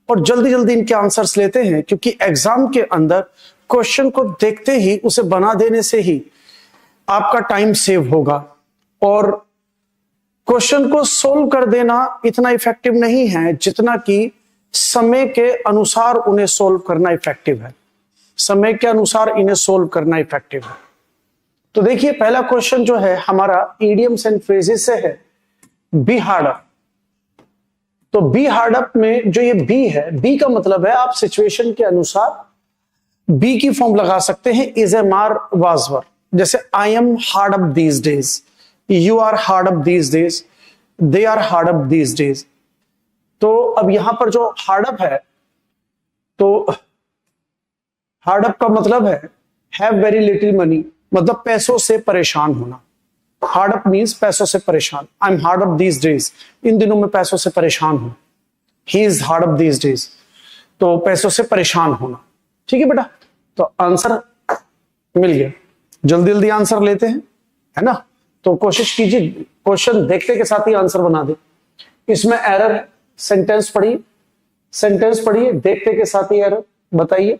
और जल्दी जल्दी इनके आंसर्स लेते हैं, क्योंकि एग्जाम के अंदर क्वेश्चन को देखते ही उसे बना देने से ही आपका टाइम सेव होगा, और क्वेश्चन को सोल्व कर देना इतना इफेक्टिव नहीं है जितना कि समय के अनुसार उन्हें सोल्व करना इफेक्टिव है। समय के अनुसार इन्हें सोल्व करना इफेक्टिव है। तो देखिए पहला क्वेश्चन जो है हमारा इडियम्स एंड फ्रेजेस से है, बी हार्ड अप। तो बी हार्ड अप में जो ये बी है, बी का मतलब है आप सिचुएशन के अनुसार बी की फॉर्म लगा सकते हैं, is am are was were. जैसे I am hard up these days, you are hard up these days, they are hard up these days. तो अब यहां पर जो हार्ड अप है, तो हार्ड अप का मतलब है हैव वेरी लिटिल मनी, मतलब पैसों से परेशान होना। हार्ड अप मीन्स पैसों से परेशान। I am hard up these days, इन दिनों में पैसों से परेशान हूं। He is hard up these days, तो पैसों से परेशान होना। ठीक है बेटा, तो आंसर मिल गया। जल्दी जल्दी आंसर लेते हैं, है ना। तो कोशिश कीजिए क्वेश्चन देखते के साथ ही आंसर बना दे। इसमें एरर है, सेंटेंस पढ़िए, सेंटेंस पढ़िए, देखते के साथ ही एरर बताइए।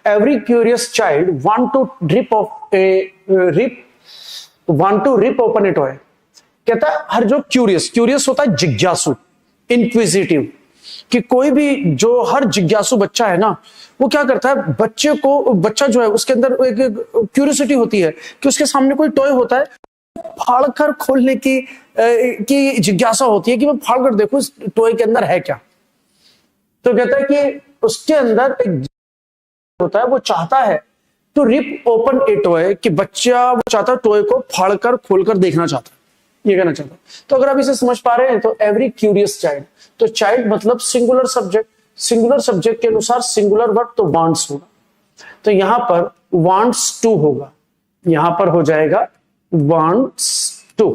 Every curious child want to rip open a toy. कहता है हर जो क्यूरियस होता है जिज्ञासु, इंक्विजिटिव, कि कोई भी जो हर जिज्ञासु बच्चा है ना, वो क्या करता है, बच्चा जो है उसके अंदर एक क्यूरियोसिटी होती है कि उसके सामने कोई टॉय होता है, फाड़कर खोलने की जिज्ञासा होती है कि मैं फाड़ कर देखूं इस टॉय के अंदर है क्या। तो कहता है कि उसके अंदर एक होता है, वो चाहता है to rip open a toy, कि बच्चा वो चाहता है टॉय को फाड़कर खोलकर देखना चाहता है, ये कहना चाहता है। तो अगर आप इसे समझ पा रहे हैं तो एवरी क्यूरियस चाइल्ड, तो चाइल्ड मतलब सिंगुलर सब्जेक्ट, सिंगुलर सब्जेक्ट के अनुसार सिंगुलर वर्ब तो वांट्स होगा, तो यहां पर वांट्स टू होगा, यहां पर हो जाएगा वांट्स टू,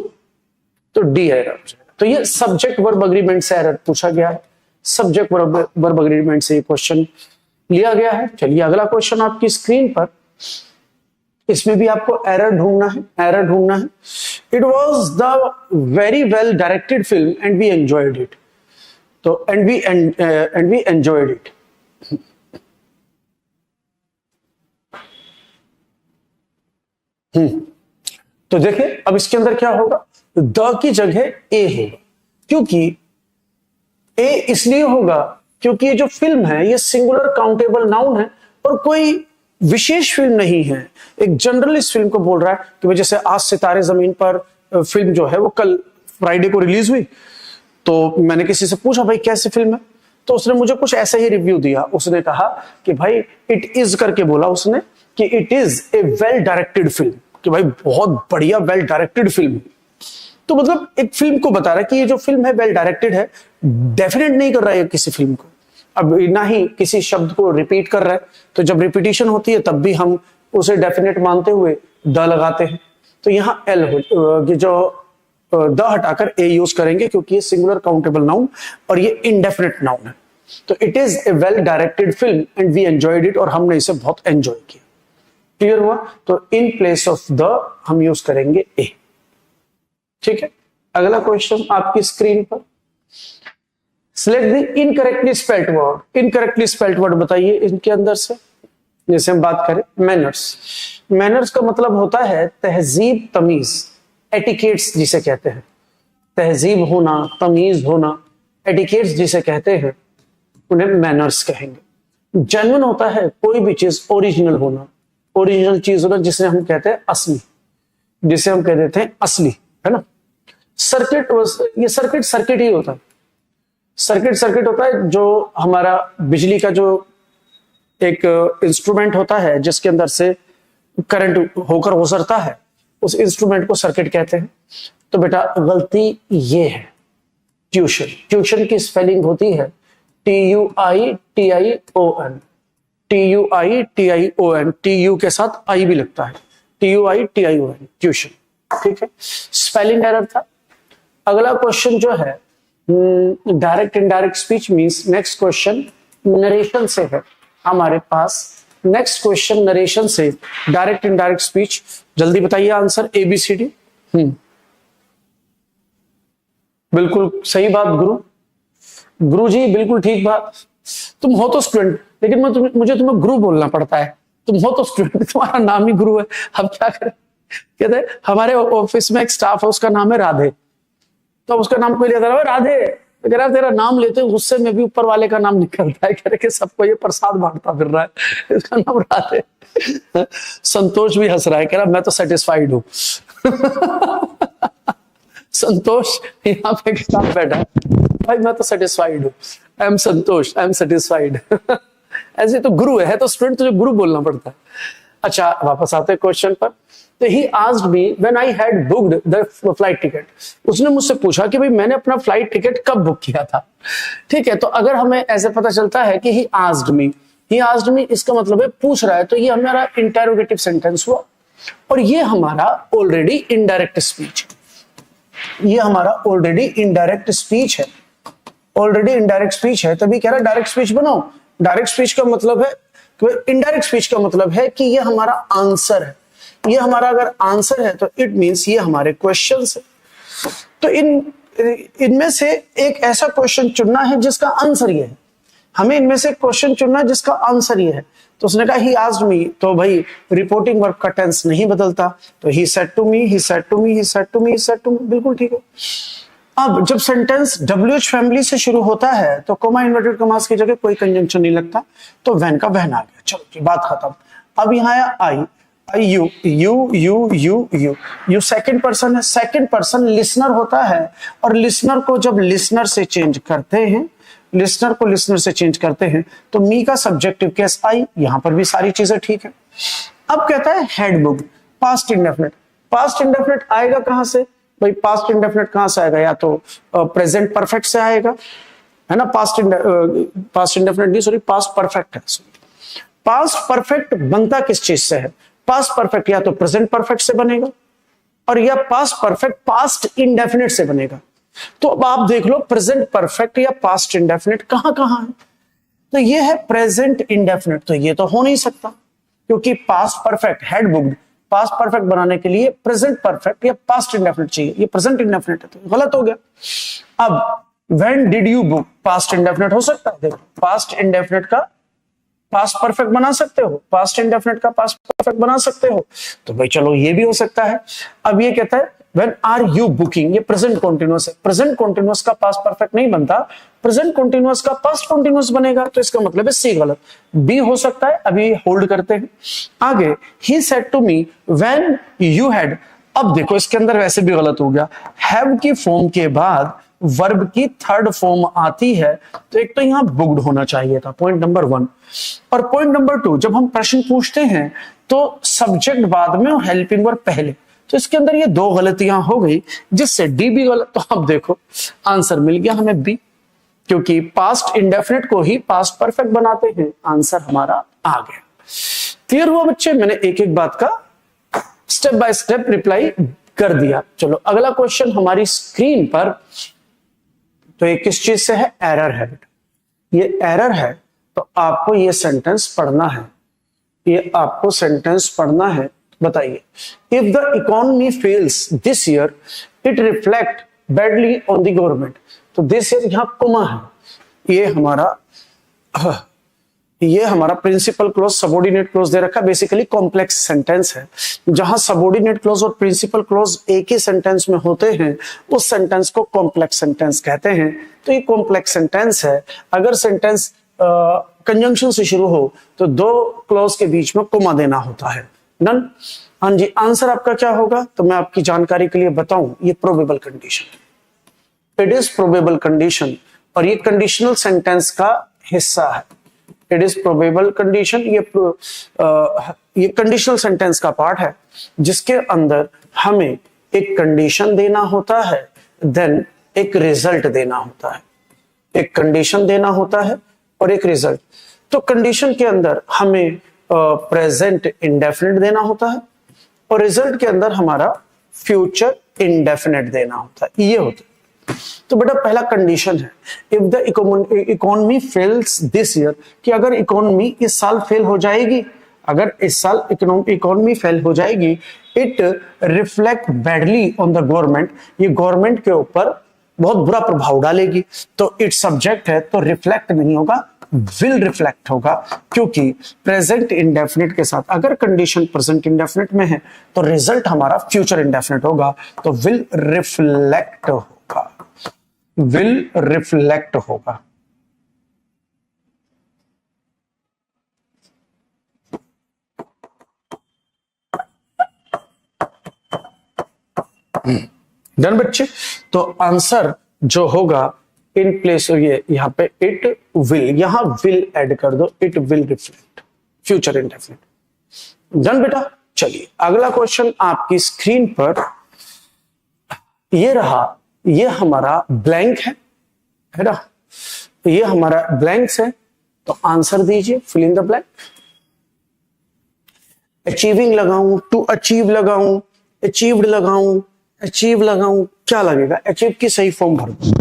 तो डी एरर हो जाएगा। तो ये सब्जेक्ट वर्ब एग्रीमेंट से एरर पूछा गया है, सब्जेक्ट वर्ब एग्रीमेंट से ये क्वेश्चन लिया गया है। चलिए अगला क्वेश्चन आपकी स्क्रीन पर, इसमें भी आपको एरर ढूंढना है, एरर ढूंढना है। It was the very well directed film and we enjoyed it, तो एंड वी एंजॉयड इट। तो देखिए अब इसके अंदर क्या होगा, द की जगह ए होगा, क्योंकि ए इसलिए होगा क्योंकि ये जो फिल्म है ये सिंगुलर काउंटेबल नाउन है और कोई विशेष फिल्म नहीं है। एक जनरल इस फिल्म को बोल रहा है कि जैसे आज सितारे जमीन पर फिल्म जो है वो कल फ्राइडे को रिलीज हुई, तो मैंने किसी से पूछा भाई कैसी फिल्म है, तो उसने मुझे कुछ ऐसा ही रिव्यू दिया। उसने कहा कि भाई इट इज करके बोला उसने कि it is a well directed film, कि भाई बहुत बढ़िया वेल डायरेक्टेड फिल्म। तो मतलब एक फिल्म को बता रहा है कि ये जो फिल्म है वेल डायरेक्टेड है, डेफिनेट नहीं कर रहा है किसी फिल्म को, अब ना ही किसी शब्द को रिपीट कर रहा है। तो जब रिपीटिशन होती है तब भी हम उसे डेफिनेट मानते हुए द लगाते हैं। तो यहां एल हो, जो द हटाकर ए यूज करेंगे क्योंकि ये सिंगुलर काउंटेबल नाउन और ये इंडेफिनिट नाउन है। तो it is a well directed film and we enjoyed it, और हमने इसे बहुत एंजॉय किया। क्लियर हुआ? तो इन प्लेस ऑफ द हम यूज करेंगे ए। ठीक है, अगला क्वेश्चन आपकी स्क्रीन पर, select the incorrectly spelled word. Incorrectly spelled word बताइए इनके अंदर से। जैसे हम बात करें मैनर्स, मैनर्स का मतलब होता है तहजीब, तमीज, एटिकेट्स जिसे कहते हैं, तहजीब होना, तमीज होना, एटिकेट्स जिसे कहते हैं उन्हें मैनर्स कहेंगे। जेन्युइन होता है कोई भी चीज ओरिजिनल होना, ओरिजिनल चीज होना जिसे हम कहते हैं असली, जिसे हम कह देते हैं असली, है ना। सर्किट, ये सर्किट ही होता है। सर्किट होता है जो हमारा बिजली का जो एक इंस्ट्रूमेंट होता है जिसके अंदर से करंट होकर गुजरता है, उस इंस्ट्रूमेंट को सर्किट कहते हैं। तो बेटा गलती ये है, ट्यूशन, ट्यूशन की स्पेलिंग होती है TUITION, TUITION, TU के साथ आई भी लगता है, TUITION, ट्यूशन। ठीक है, स्पेलिंग एरर था। अगला क्वेश्चन जो है direct indirect speech means, next question narration से है हमारे पास। नेक्स्ट क्वेश्चन नरेशन से, डायरेक्ट इनडायरेक्ट स्पीच, जल्दी बताइए आंसर ABCD। बिल्कुल सही बात गुरु जी, बिल्कुल ठीक बात। तुम हो तो स्टूडेंट, लेकिन मुझे तुम्हें गुरु बोलना पड़ता है। तुम हो तो स्टूडेंट, तुम्हारा नाम ही गुरु है, अब क्या करें। कहते हैं हमारे ऑफिस में एक स्टाफ है, उसका नाम है राधे, तो उसका नाम कोई लेता है राधे, तो कह रहा तेरा नाम लेते हैं गुस्से में भी ऊपर वाले का नाम निकलता है, कह रहे कि सबको ये प्रसाद बांटता फिर रहा है, इसका नाम राधे। संतोष भी हंस रहा है, कह रहा मैं तो सेटिस्फाइड हूं। संतोष यहाँ पे साथ बैठा है, भाई मैं तो सेटिस्फाइड हूं, I am Santosh, I am satisfied. ऐसे तो गुरु है तो स्टूडेंट तुझे गुरु बोलना पड़ता है। अच्छा वापस आते हैं क्वेश्चन पर। तो he asked me when I had booked the flight ticket, उसने मुझसे पूछा कि भाई मैंने अपना फ्लाइट टिकट कब बुक किया था। ठीक है, तो अगर हमें ऐसे पता चलता है कि ही आस्क्ड मी, इसका मतलब है पूछ रहा है, तो ये हमारा इंटेरोगेटिव सेंटेंस हुआ, और ये हमारा ऑलरेडी इनडायरेक्ट स्पीच, ये हमारा ऑलरेडी इनडायरेक्ट स्पीच है, ऑलरेडी इनडायरेक्ट स्पीच है, तभी कह रहा है डायरेक्ट स्पीच बनाओ। डायरेक्ट स्पीच का मतलब है, इनडायरेक्ट स्पीच का मतलब है कि ये हमारा आंसर है, ये हमारा अगर आंसर है तो इट मींस ये हमारे क्वेश्चंस है। तो इनमें से एक ऐसा क्वेश्चन चुनना है जिसका आंसर ये है, हमें इनमें से क्वेश्चन चुनना है जिसका आंसर ये है। तो उसने कहा ही आस्क्ड मी, तो भाई रिपोर्टिंग वर्ब का टेंस नहीं बदलता, तो he said to me, he said to me, he said to me, he said to me, बिल्कुल ठीक है। अब जब सेंटेंस WH फैमिली से शुरू होता है तो कोमा इन्वर्टेड कॉमास की जगह कोई कंजंक्शन नहीं लगता, तो वैन का वैन आ गया, चलो जी बात खत्म। अब यहाँ आया आई, यू सेकंड पर्सन है, सेकंड पर्सन लिसनर होता है, और लिसनर को जब लिसनर से चेंज करते हैं, लिसनर को लिसनर से चेंज करते हैं, तो मी का सब्जेक्टिव केस आई, यहां पर भी सारी चीजें ठीक है। अब कहता है had book, past indefinite, past indefinite आएगा कहां से भाई, पास्ट इंडेफिनिट कहां से आएगा, या तो प्रेजेंट परफेक्ट से आएगा, है ना, पास्ट इंडेफिनिट नहीं, सॉरी पास्ट परफेक्ट है। पास्ट परफेक्ट बनता किस चीज से है, पास्ट परफेक्ट या तो प्रेजेंट परफेक्ट से बनेगा, और या पास्ट परफेक्ट पास्ट इंडेफिनिट से बनेगा। तो अब आप देख लो प्रेजेंट परफेक्ट या पास्ट इंडेफिनिट कहां कहां है, तो ये है प्रेजेंट इंडेफिनिट, तो ये तो हो नहीं सकता, क्योंकि past perfect had booked, past perfect बनाने के लिए प्रेजेंट परफेक्ट या पास्ट इंडेफिनिट चाहिए, ये प्रेजेंट इंडेफिनिट है, तो गलत हो गया। अब when did you book, past indefinite हो सकता है, देखो पास्ट इंडेफिनिट का पास्ट परफेक्ट बना सकते हो, पास्ट इंडेफिनिट का पास्ट परफेक्ट बना सकते हो, तो भाई चलो ये भी हो सकता है। अब ये कहता है व्हेन आर यू बुकिंग, ये प्रेजेंट कॉन्टिन्यूअस है, प्रेजेंट कॉन्टिन्यूअस का पास्ट परफेक्ट नहीं बनता, प्रेजेंट कॉन्टिन्यूअस का पास्ट कॉन्टिन्यूअस बनेगा, तो इसका मतलब है सी गलत, बी हो सकता है, अभी होल्ड करते हैं आगे। He said to me when you had, अब देखो इसके अंदर वैसे भी गलत हो गया, हैव की फॉर्म के बाद वर्ब की थर्ड फॉर्म आती है, तो एक तो यहां बुक्ड होना चाहिए था, पॉइंट नंबर 1, और पॉइंट नंबर 2 जब हम प्रश्न पूछते हैं तो सब्जेक्ट बाद में और हेल्पिंग वर्ब पहले, तो इसके अंदर ये दो गलतियां हो गई, जिससे डी भी गलत। तो अब देखो आंसर मिल गया हमें बी, क्योंकि पास्ट इंडेफिनिट को ही पास्ट परफेक्ट बनाते हैं, आंसर हमारा आ गया। क्लियर हुआ बच्चे, मैंने एक एक बात का स्टेप बाय स्टेप रिप्लाई कर दिया। चलो अगला क्वेश्चन हमारी स्क्रीन पर, तो ये किस चीज से है, एरर है, ये एरर है, तो आपको ये सेंटेंस पढ़ना है, ये आपको सेंटेंस पढ़ना है। बताइए, if the economy fails this year it reflect badly on the government, तो दिस ईयर यहां कोमा है, ये हमारा प्रिंसिपल क्लॉज सबऑर्डिनेट क्लॉज दे रखा है, बेसिकली कॉम्प्लेक्स सेंटेंस है, जहां सबऑर्डिनेट क्लॉज और प्रिंसिपल क्लॉज एक ही सेंटेंस में होते हैं, उस सेंटेंस को कॉम्प्लेक्स सेंटेंस कहते हैं। तो ये कॉम्प्लेक्स सेंटेंस है, अगर सेंटेंस कंजंक्शन से शुरू हो तो दो क्लॉज के बीच में कोमा देना होता है। डन, हाँ जी, आंसर आपका क्या होगा, तो मैं आपकी जानकारी के लिए बताऊं, ये probable condition, it is probable condition, और ये कंडीशनल सेंटेंस का हिस्सा है, इट इज प्रोबेबल कंडीशन, ये कंडीशनल सेंटेंस का पार्ट है, जिसके अंदर हमें एक कंडीशन देना होता है, देन एक रिजल्ट देना होता है, एक कंडीशन देना होता है और एक रिजल्ट। तो कंडीशन के अंदर हमें प्रेजेंट इंडेफिनिट देना होता है, और रिजल्ट के अंदर हमारा फ्यूचर इंडेफिनिट देना होता है, ये होता है। तो बेटा पहला कंडीशन है, if the economy fails this year, कि अगर इकोनॉमी इस साल फेल हो जाएगी, अगर इस साल इकोनॉमी फेल हो जाएगी, it reflect badly on the government, ये गवर्नमेंट के ऊपर बहुत बुरा प्रभाव डालेगी। तो इट सब्जेक्ट है, तो रिफ्लेक्ट नहीं होगा, विल रिफ्लेक्ट होगा, क्योंकि प्रेजेंट इंडेफिनिट के साथ अगर कंडीशन प्रेजेंट इंडेफिनिट में है तो रिजल्ट हमारा फ्यूचर इंडेफिनिट होगा, तो विल रिफ्लेक्ट होगा, विल रिफ्लेक्ट होगा। डन बच्चे? तो आंसर जो होगा इन प्लेस, ये यहां पे इट विल, यहां विल ऐड कर दो, it will reflect future indefinite. Done बेटा? चलिए अगला क्वेश्चन आपकी स्क्रीन पर ये रहा, ये हमारा ब्लैंक है ना, ये हमारा ब्लैंक्स है, तो आंसर दीजिए, fill in the blank. Achieving लगाऊं, टू अचीव लगाऊं, अचीव्ड लगाऊं, अचीव लगाऊं, क्या लगेगा? अचीव की सही फॉर्म भर दो,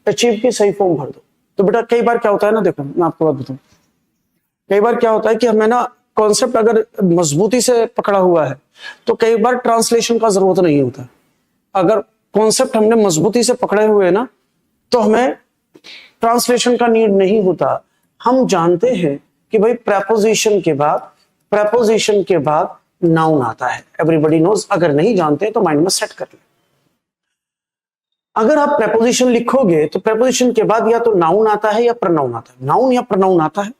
अचीव की सही फॉर्म भर दो। तो बेटा कई बार क्या होता है ना, देखो मैं आपको बात बताऊं, कई बार क्या होता है कि हमें ना कॉन्सेप्ट अगर मजबूती से पकड़ा हुआ है तो कई बार ट्रांसलेशन का जरूरत नहीं होता। अगर कॉन्सेप्ट हमने मजबूती से पकड़े हुए ना तो हमें ट्रांसलेशन का नीड नहीं होता। हम जानते हैं कि भाई प्रेपोजिशन के बाद नाउन आता है, एवरीबॉडी नोज। अगर नहीं जानते तो माइंड में सेट कर ले। अगर आप प्रेपोजिशन लिखोगे तो प्रेपोजिशन के बाद या तो नाउन आता है या प्रोनाउन आता है, नाउन या प्रोनाउन आता है।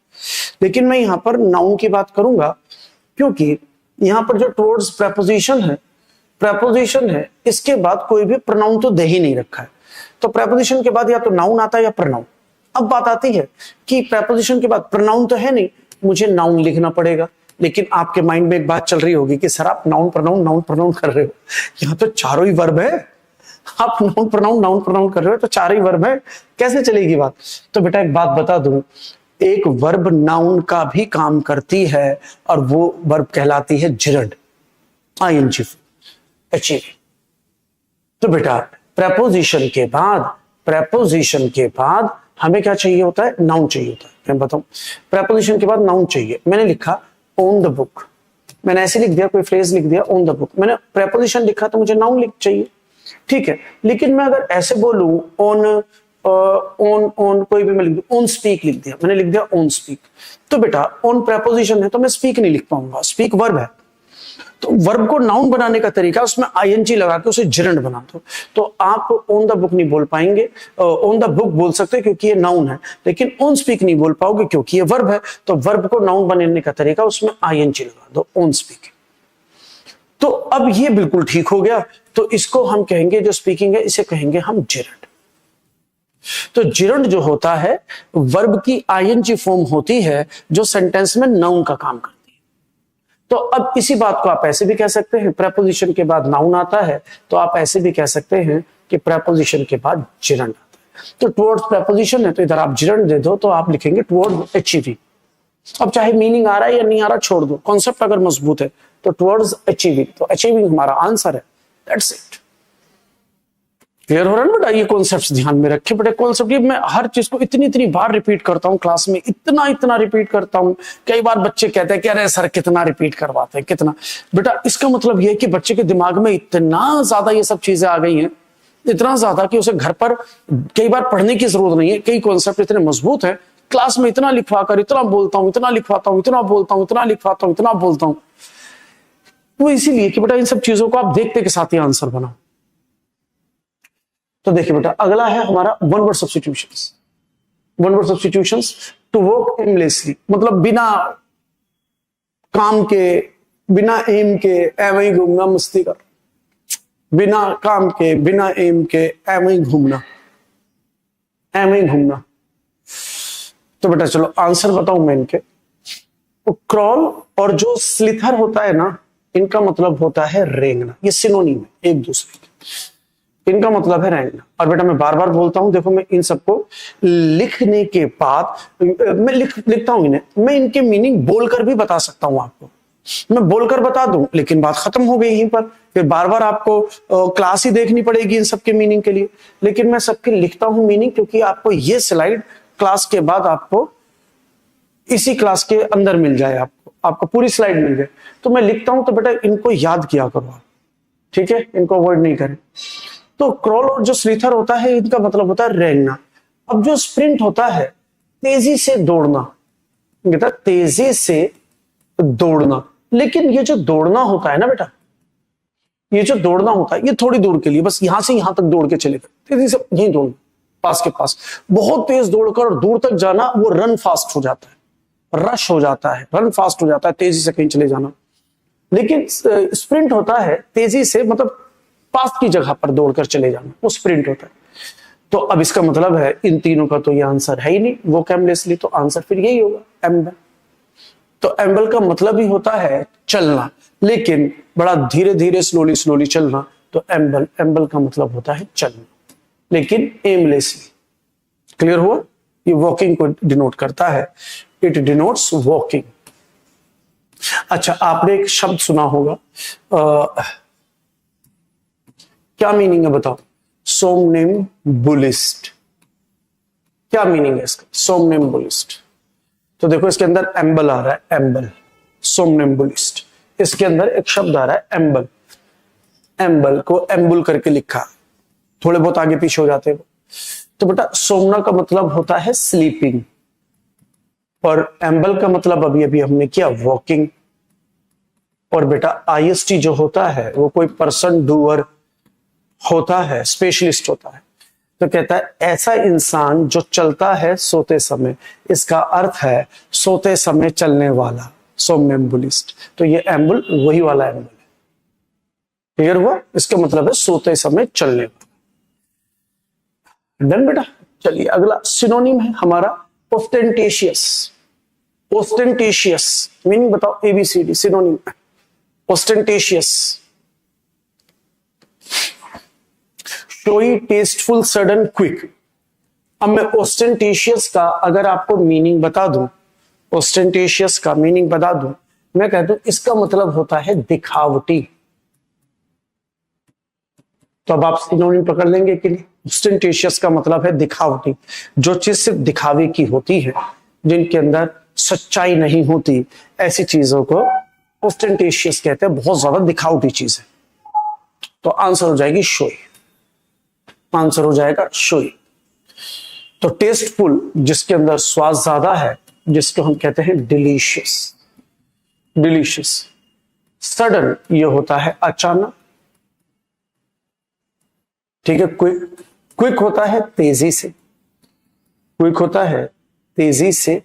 लेकिन मैं यहां पर नाउन की बात करूंगा, क्योंकि यहां पर जो टुवर्ड्स प्रेपोजिशन है इसके बाद कोई भी प्रोनाउन तो दे ही नहीं रखा है, तो प्रेपोजिशन के बाद या तो नाउन आता है या प्रोनाउन। अब बात आती है कि प्रेपोजिशन के बाद प्रोनाउन तो है नहीं, मुझे नाउन लिखना पड़ेगा। लेकिन आपके माइंड में एक बात चल रही होगी कि सर आप नाउन प्रोनाउन कर रहे हो, यहां तो चारों ही वर्ब है, आप नाउन प्रोनाउन कर रहे हो तो चारों ही वर्ब है, कैसे चलेगी बात? तो बेटा एक बात बता दूं, एक वर्ब नाउन का भी काम करती है और वो वर्ब कहलाती है जिरंड, आईएनजी, अचीव। तो बेटा प्रेपोजिशन के बाद हमें क्या चाहिए होता है? नाउन चाहिए होता है। मैं बताऊं, प्रेपोजिशन के बाद नाउन चाहिए। मैंने लिखा ऑन द बुक, मैंने ऐसे लिख दिया, कोई फ्रेज लिख दिया ऑन द बुक, मैंने प्रेपोजिशन लिखा तो मुझे नाउन लिख चाहिए, ठीक है। लेकिन मैं अगर ऐसे बोलूं ऑन कोई भी मैं लिख दूं, ऑन स्पीक लिख दिया, मैंने लिख दिया ऑन स्पीक, तो बेटा ऑन प्रेपोजिशन है तो मैं स्पीक नहीं लिख पाऊंगा, स्पीक वर्ब है। तो वर्ब को नाउन बनाने का तरीका उसमें आईएनजी लगा के उसे जिरंड बना दो, तो आप ऑन द बुक नहीं बोल पाएंगे। ऑन द बुक बोल सकते हैं क्योंकि ये नाउन है, लेकिन ऑन स्पीक नहीं बोल पाओगे क्योंकि ये वर्ब है। तो वर्ब को नाउन बनाने का तरीका उसमें आईएनजी लगा दो, ऑन स्पीक। तो अब ये बिल्कुल ठीक हो गया। तो इसको हम कहेंगे, जो स्पीकिंग है इसे कहेंगे हम जिरंड। तो जिरंड जो होता है वर्ब की आईएनजी फॉर्म होती है जो सेंटेंस में नाउन का काम करती है। तो अब इसी बात को आप ऐसे भी कह सकते हैं, प्रेपोजिशन के बाद नाउन आता है तो आप ऐसे भी कह सकते हैं कि प्रेपोजिशन के बाद जिरंड आता है। तो टुवर्ड्स प्रेपोजिशन है तो इधर आप जिरंड दे दो, तो आप लिखेंगे टुवर्ड्स अचीविंग। अब चाहे मीनिंग आ रहा है या नहीं आ रहा छोड़ दो, कॉन्सेप्ट अगर मजबूत है तो टुवर्ड्स अचीविंग, तो अचीविंग हमारा आंसर है। That's it. क्लियर हो रहा है ना बेटा? ये कॉन्सेप्ट्स ध्यान में रखें बेटा। कॉन्सेप्ट ये मैं हर चीज को इतनी बार रिपीट करता हूँ क्लास में, इतना रिपीट करता हूँ। कई बार बच्चे कहते हैं कि अरे सर कितना रिपीट करवाते हैं, कितना। बेटा इसका मतलब ये है कि बच्चे के दिमाग में इतना ज्यादा ये सब चीजें आ गई हैं, इतना ज्यादा कि उसे घर पर कई बार पढ़ने की जरूरत नहीं है। कई कॉन्सेप्ट इतने मजबूत है, क्लास में इतना लिखवा कर इतना बोलता हूँ, इतना लिखवाता हूँ, इतना बोलता हूँ, इतना लिखवाता हूँ, इतना बोलता हूँ। वो इसीलिए कि बेटा इन सब चीजों को आप देखते के साथ ही आंसर बनाओ। तो देखिए बेटा अगला है हमारा one word substitutions. One word substitutions, to walk aimlessly, मतलब बिना काम के, बिना एम के एवं ही घूमना, मस्ती कर, बिना काम के, बिना एम के एवं ही घूमना, एवं ही घूमना। तो बेटा चलो आंसर बताऊं मैं इनके। तो क्रॉल और जो स्लिथर होता है ना, इनका मतलब होता है रेंगना। ये सिनोनिम है एक दूसरे के, इनका मतलब है रेंगना। और बेटा मैं बार बार बोलता हूं, देखो मैं इन सबको लिखने के बाद मैं लिखता हूं इन्हें, मैं इनके मीनिंग बोलकर भी बता सकता हूं आपको। मैं बोलकर बता दूं लेकिन बात खत्म हो गई यहीं पर, फिर बार बार आपको क्लास ही देखनी पड़ेगी इन सबके मीनिंग के लिए। लेकिन मैं सबके लिखता हूं मीनिंग, क्योंकि आपको ये स्लाइड क्लास के बाद आपको इसी क्लास के अंदर मिल जाए, आपको पूरी स्लाइड मिल जाए। तो मैं लिखता हूं तो बेटा इनको याद किया करो, ठीक है, इनको अवॉइड नहीं करें। तो क्रॉल और जो स्लिथर होता है इनका मतलब होता है रेंगना। अब जो स्प्रिंट होता है तेजी से दौड़ना, कहता तेजी से दौड़ना। लेकिन ये जो दौड़ना होता है ना बेटा, ये जो दौड़ना होता है ये थोड़ी दूर के लिए, बस यहां से यहां तक दौड़ के चले गए, तेजी से यहीं दौड़, पास के पास। बहुत तेज दौड़कर और दूर तक जाना वो रन फास्ट हो जाता है, रश हो जाता है, रन फास्ट हो जाता है, तेजी से कहीं चले जाना। लेकिन स्प्रिंट होता है तेजी से, मतलब पास की जगह पर दौड़कर चले जाना, वो स्प्रिंट होता है। तो अब इसका मतलब है इन तीनों का तो ये आंसर है ही नहीं वोकैबुलरी, तो आंसर फिर यही होगा, एम्बल। तो एम्बल का मतलब ही होता है चलना, लेकिन बड़ा धीरे धीरे स्लोली स्लोली चलना। तो एम्बल, एम्बल का मतलब होता है चलना, लेकिन एमलेसली। क्लियर हुआ? ये वॉकिंग को डिनोट करता है, इट डिनोट्स वॉकिंग। अच्छा, आपने एक शब्द सुना होगा, क्या मीनिंग है बताओ? सोमनिम्बुलिस्ट। क्या मीनिंग है इसका? सोमनिम्बुलिस्ट। तो देखो इसके अंदर एम्बल आ रहा है, एम्बल, सोमनिम्बुलिस्ट। इसके अंदर एक शब्द आ रहा है एम्बल, एम्बल को एम्बुल करके लिखा, थोड़े बहुत आगे पीछे हो जाते हैं। तो बेटा सोमना का मतलब होता है स्लीपिंग, और एम्बल का मतलब अभी अभी हमने किया वॉकिंग। और बेटा आईएसटी जो होता है वो कोई पर्सन डूअर होता है, स्पेशलिस्ट होता है। तो कहता है ऐसा इंसान जो चलता है सोते समय, इसका अर्थ है सोते समय चलने वाला, सोमनिम्बुलिस्ट। तो ये एम्बुल वही वाला एम्बुल है। क्लियर हुआ? इसका मतलब है सोते समय चलने वाला। डन बेटा। चलिए अगला सिनोनिम है हमारा ओस्टेंटेशियस। ओस्टेंटेशियस मीनिंग बताओ, A B C D synonym. Ostentatious, showy, tasteful, sudden, quick. अब मैं ओस्टेंटेशियस का अगर आपको मीनिंग बता दूं, ओस्टेंटेशियस का मीनिंग बता दूं, मैं कह दूं इसका मतलब होता है दिखावटी। तो अब आप सिनोनिम पकड़ लेंगे कि नहीं? ओस्टेंटेशियस का मतलब है दिखावटी, जो चीज सिर्फ दिखावे की होती है, जिनके अंदर सच्चाई नहीं होती, ऐसी चीजों को ओस्टेंटेशियस कहते हैं, बहुत ज्यादा दिखावटी चीज है। तो आंसर हो जाएगी शोई, आंसर हो जाएगा शोई। तो टेस्टफुल जिसके अंदर स्वाद ज्यादा है, जिसको हम कहते हैं डिलीशियस, डिलीशियस। सडन ये होता है अचानक, ठीक है। क्विक, क्विक होता है तेजी से, क्विक होता है तेजी से।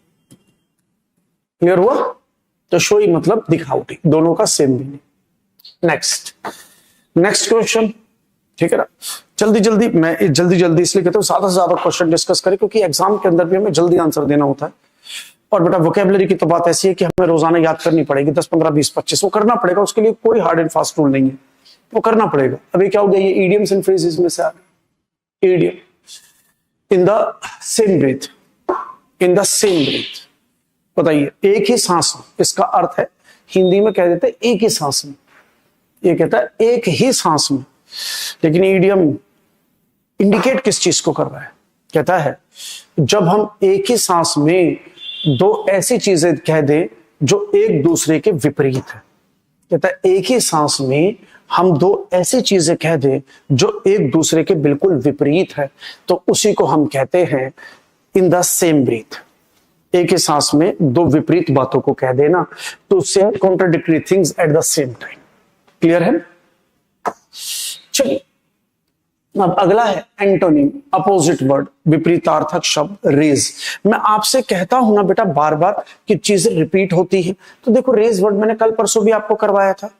क्लियर हुआ? तो शोई मतलब दिखावटी, दोनों का same meaning. Next, next question, ठीक है ना। जल्दी जल्दी, मैं जल्दी जल्दी इसलिए कहता हूं ज्यादा से ज्यादा क्वेश्चन डिस्कस करें, क्योंकि एग्जाम के अंदर भी हमें जल्दी आंसर देना होता है। और बेटा वोकैबुलरी की तो बात ऐसी है कि हमें रोजाना याद करनी पड़ेगी, 10 15 20 25, वो करना पड़ेगा, उसके लिए कोई हार्ड एंड फास्ट रूल नहीं है, वो करना पड़ेगा। अभी क्या हो गया, ये इडियम्स एंड फ्रेजेस में से आ गए। Idiom, in the same breath, in the same breath, बताइए एक ही सांस में, इसका अर्थ है हिंदी में कह देते हैं एक ही सांस में, ये कहता है एक ही सांस में। लेकिन ईडियम इंडिकेट किस चीज को कर रहा है? कहता है जब हम एक ही सांस में दो ऐसी चीजें कह दें जो एक दूसरे के विपरीत है। कहता है एक ही सांस में हम दो ऐसी चीजें कह दें जो एक दूसरे के बिल्कुल विपरीत है, तो उसी को हम कहते हैं इन द सेम ब्रीथ। एक ही सांस में दो विपरीत बातों को कह देना, तो उससे contradictory things at the same time. Clear है? चलिए अब अगला है एंटोनिम, अपोजिट वर्ड, विपरीतार्थक शब्द, रेज। मैं आपसे कहता हूं ना बेटा बार बार कि चीजें रिपीट होती है, तो देखो रेज वर्ड मैंने कल परसों भी आपको करवाया था,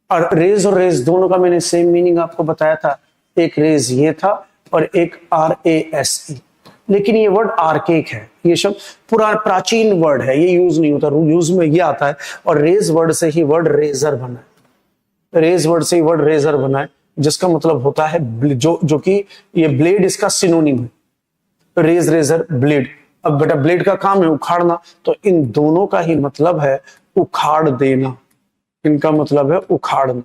और रेज दोनों का मैंने सेम मीनिंग आपको बताया था। एक रेज ये था और एक RASE, लेकिन ये वर्ड आर्केक है, ये शब्द पुराना प्राचीन वर्ड है, ये यूज नहीं होता, यूज में ये आता है। और रेज वर्ड से ही वर्ड रेजर बना है, रेज वर्ड से ही वर्ड रेजर बना है, जिसका मतलब होता है जो कि ये ब्लेड इसका सिनोनिम है, रेज, रेजर, ब्लेड। अब बेटा ब्लेड का काम है उखाड़ना, तो इन दोनों का ही मतलब है उखाड़ देना, इनका मतलब है उखाड़ना,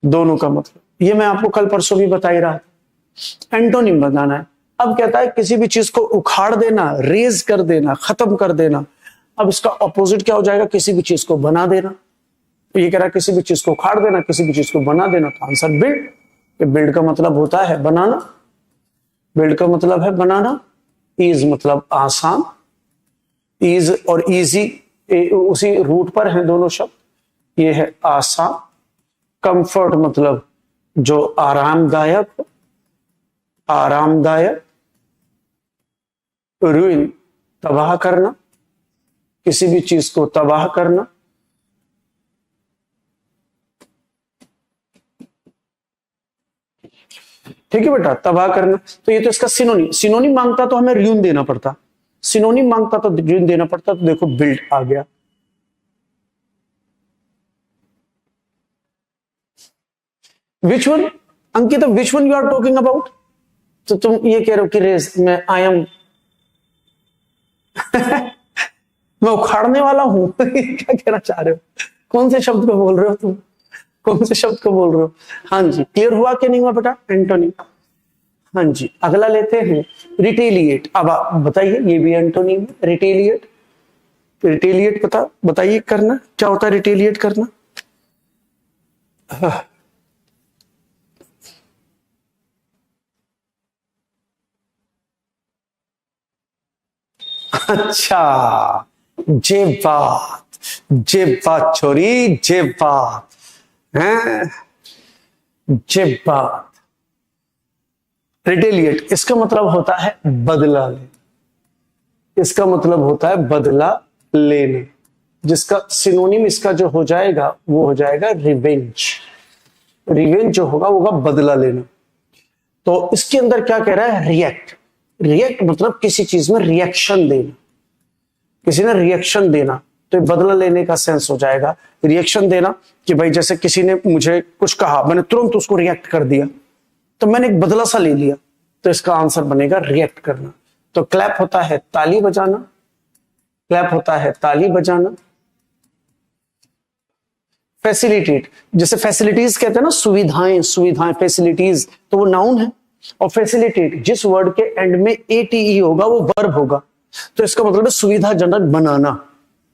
दोनों का मतलब। ये मैं आपको कल परसों भी बता ही रहा था। एंटोनिम बताना है। अब कहता है किसी भी चीज को उखाड़ देना, रेज कर देना, खत्म कर देना। अब इसका ऑपोजिट क्या हो जाएगा? किसी भी चीज को बना देना। तो ये कह रहा है किसी भी चीज को उखाड़ देना, किसी भी चीज को बना देना, तो आंसर बिल्ड। बिल्ड का मतलब होता है बनाना, बिल्ड का मतलब है बनाना। ईज मतलब आसान, ईज और इजी उसी रूट पर हैं दोनों शब्द, ये है आसान। कंफर्ट मतलब जो आरामदायक हो, आरामदायक। रूइन तबाह करना, किसी भी चीज को तबाह करना। ठीक है बेटा, तबाह करना। तो ये तो इसका सिनोनिम, सिनोनिम मांगता तो हमें र्यून देना पड़ता, सिनोनिम मांगता तो र्यून देना पड़ता, तो देखो बिल्ड आ गया। Which one Ankita, which one you are talking about? तो तुम ये कह रहे हो कि रेस मैं आई एम मैं उखाड़ने वाला हूं क्या कहना चाह रहे हो? कौन से शब्द को बोल रहे हो तुम, कौन से शब्द को बोल रहे हो? हाँ जी, क्लियर हुआ कि नहीं हुआ बेटा? एंटोनिम। हाँ जी, अगला लेते हैं रिटेलिएट। अब आप बताइए, ये भी एंटोनिम है, रिटेलिएट। रिटेलिएट बताइए करना क्या होता है, रिटेलिएट करना। अच्छा, जे बात छोरी, जे बात है, जे बात। रिटेलिएट इसका मतलब होता है बदला लेना, इसका मतलब होता है बदला लेना, जिसका सिनोनिम इसका जो हो जाएगा वो हो जाएगा रिवेंज। रिवेंज जो होगा वो होगा बदला लेना। तो इसके अंदर क्या कह रहा है, रिएक्ट। रिएक्ट मतलब किसी चीज में रिएक्शन देना, किसी ने रिएक्शन देना, तो बदला लेने का सेंस हो जाएगा। रिएक्शन देना कि भाई जैसे किसी ने मुझे कुछ कहा, मैंने तुरंत उसको रिएक्ट कर दिया, तो मैंने एक बदला सा ले लिया, तो इसका आंसर बनेगा रिएक्ट करना। तो क्लैप होता है ताली बजाना, क्लैप होता है ताली बजाना। फैसिलिटेट, जैसे फैसिलिटीज कहते हैं ना, सुविधाएं, सुविधाएं, फैसिलिटीज, तो वो नाउन है। और फैसिलिटेट जिस वर्ड के एंड में एटीई होगा वो वर्ब होगा, तो इसका मतलब है सुविधाजनक बनाना।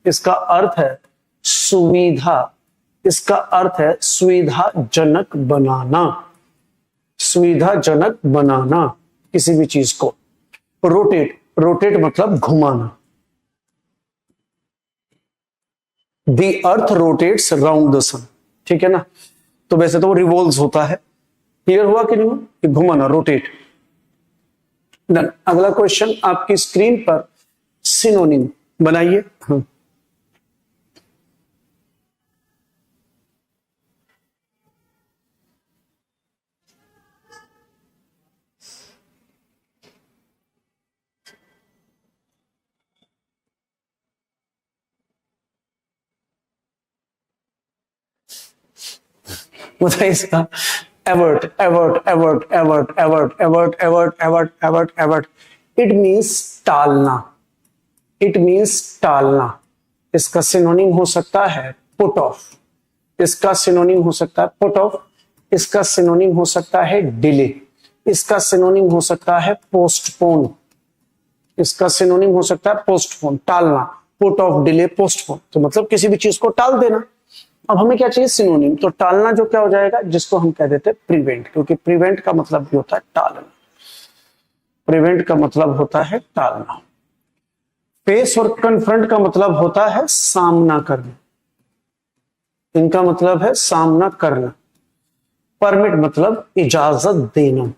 इसका अर्थ है सुविधा, इसका अर्थ है सुविधाजनक बनाना, सुविधाजनक बनाना किसी भी चीज को। रोटेट, रोटेट मतलब घुमाना। The earth rotates round the sun, ठीक है ना। तो वैसे तो वो रिवॉल्व्स होता है। क्लियर हुआ कि नहीं? घुमाना, रोटेट। डन। अगला क्वेश्चन आपकी स्क्रीन पर सिनोनिम बनाइए। बताइए इसका। Avert, avert, avert, avert, avert, avert, avert, avert, avert, avert. It means टालना, इट मीन्स टालना। इसका सिनोनिम हो सकता है पुट ऑफ, इसका सिनोनिम हो सकता है पुट ऑफ, इसका सिनोनिम हो सकता है डिले, इसका सिनोनिम हो सकता है पोस्टपोन, इसका सिनोनिम हो सकता है पोस्टपोन, टालना, पुट ऑफ, डिले, पोस्टपोन। तो मतलब किसी भी चीज को टाल देना। अब हमें क्या चाहिए, सिनोनिम। तो टालना जो क्या हो जाएगा, जिसको हम कह देते हैं प्रिवेंट, क्योंकि प्रिवेंट का मतलब भी होता है टालना, प्रिवेंट का मतलब होता है टालना। फेस और कन्फ्रंट का मतलब होता है सामना करना, इनका मतलब है सामना करना। परमिट मतलब इजाजत देना,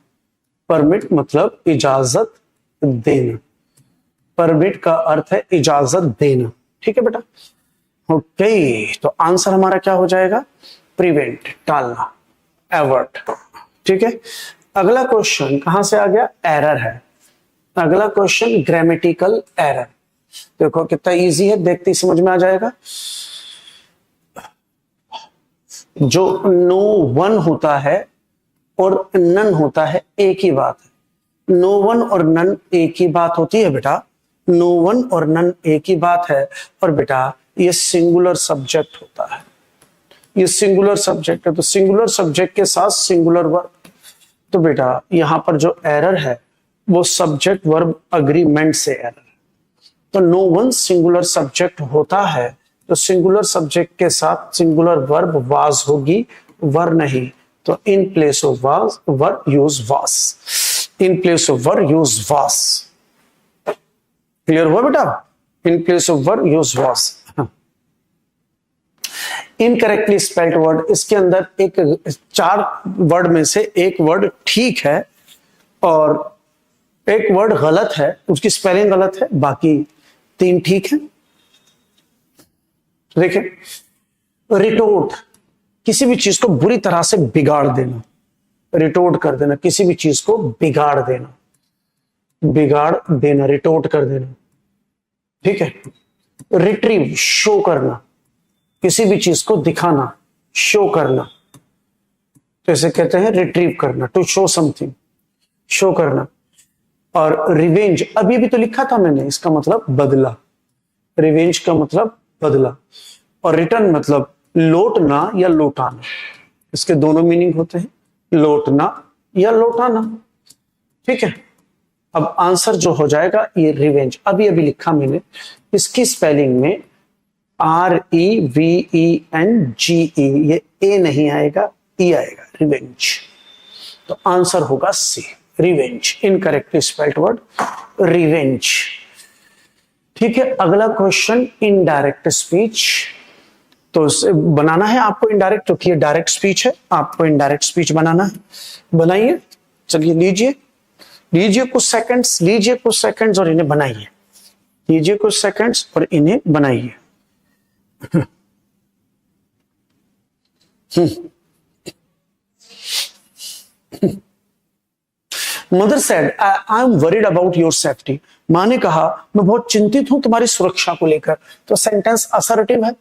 परमिट मतलब इजाजत देना, परमिट का अर्थ है इजाजत देना। ठीक है बेटा, ओके। तो आंसर हमारा क्या हो जाएगा, प्रिवेंट, टालना, एवर्ट। ठीक है। अगला क्वेश्चन कहां से आ गया, एरर है। अगला क्वेश्चन ग्रामेटिकल एरर। देखो कितना इजी है, देखते ही समझ में आ जाएगा। जो नो वन होता है और नन होता है, एक ही बात है। नो वन और नन एक ही बात होती है बेटा, नो वन और नन एक ही बात है। और बेटा ये सिंगुलर सब्जेक्ट होता है, ये सिंगुलर सब्जेक्ट है, तो सिंगुलर सब्जेक्ट के साथ सिंगुलर वर्ब। तो बेटा यहां पर जो एरर है वो सब्जेक्ट वर्ब अग्रीमेंट से एरर है। तो नो वन सिंगुलर सब्जेक्ट होता है, तो सिंगुलर सब्जेक्ट के साथ सिंगुलर वर्ब वाज होगी, वर नहीं। तो in place of was were use was, in place of were use was. Clear हुआ बेटा? इन place of verb use was. Incorrectly spelled word, इसके अंदर एक 4 वर्ड में से एक वर्ड ठीक है और एक वर्ड गलत है, उसकी स्पेलिंग गलत है, बाकी 3 ठीक है। देखिए, रिटोर्ट, किसी भी चीज को बुरी तरह से बिगाड़ देना, रिटोर्ट कर देना, किसी भी चीज को बिगाड़ देना, बिगाड़ देना, रिटोर्ट कर देना, ठीक है। रिट्रीव, शो करना, किसी भी चीज को दिखाना, शो करना, तो इसे कहते हैं रिट्रीव करना, टू शो समथिंग, शो करना। और रिवेंज, अभी भी तो लिखा था मैंने, इसका मतलब बदला, रिवेंज का मतलब बदला। और रिटर्न मतलब लौटना या लौटाना, इसके दोनों मीनिंग होते हैं, लौटना या लौटाना, ठीक है। अब आंसर जो हो जाएगा ये रिवेंज, अभी अभी लिखा मैंने, इसकी स्पेलिंग में REVENGE, ये ए नहीं आएगा, ई आएगा, रिवेंज। तो आंसर होगा C, revenge, incorrectly spelled word revenge, ठीक है। अगला क्वेश्चन, इनडायरेक्ट स्पीच। तो बनाना है आपको इनडायरेक्ट, क्योंकि ये डायरेक्ट स्पीच है, आपको इनडायरेक्ट स्पीच बनाना है, बनाइए। चलिए लीजिए कुछ सेकंड्स, लीजिए कुछ सेकंड्स और इन्हें बनाइए, लीजिए कुछ सेकंड्स और इन्हें बनाइए। Mother said I am worried about your safety, मां ने कहा मैं बहुत चिंतित हूं तुम्हारी सुरक्षा को लेकर। तो सेंटेंस असर्टिव है,